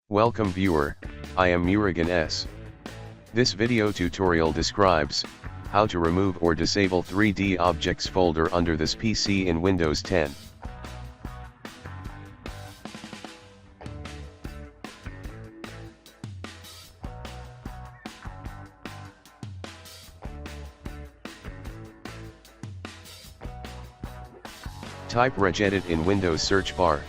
Welcome viewer, I am Murugan S. This video tutorial describes how to remove or disable 3D objects folder under this PC in Windows 10. Type regedit in Windows search bar.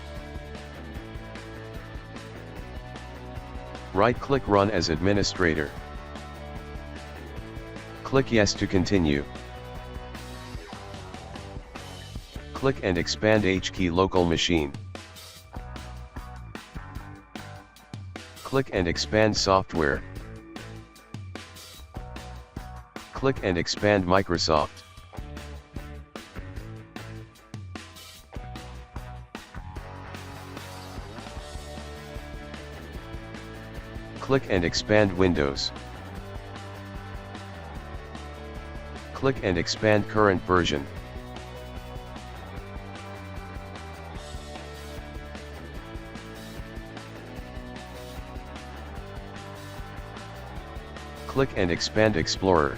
Right-click Run as administrator. Click Yes to continue. Click and expand H-key local machine. Click and expand software. Click and expand Microsoft. Click and expand Windows. Click and expand current version. Click and expand Explorer.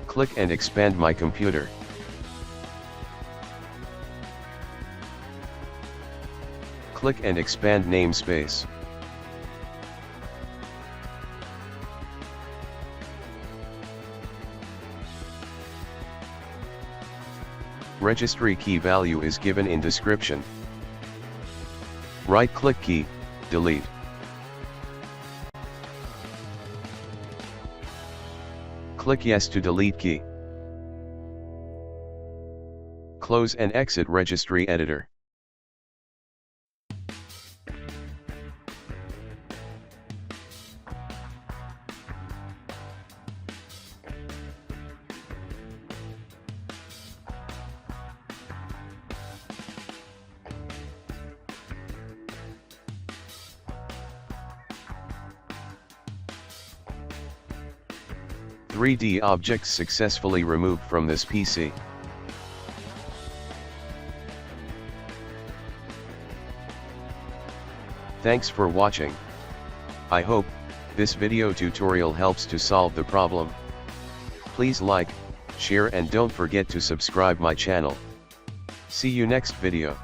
Click and expand My Computer. Click and expand Namespace. Registry key value is given in description. Right-click key, delete. Click Yes to delete key. Close and exit Registry Editor. "3D objects successfully removed from this PC." Thanks for watching. I hope this video tutorial helps to solve the problem. Please like, share and don't forget to subscribe my channel. See you next video.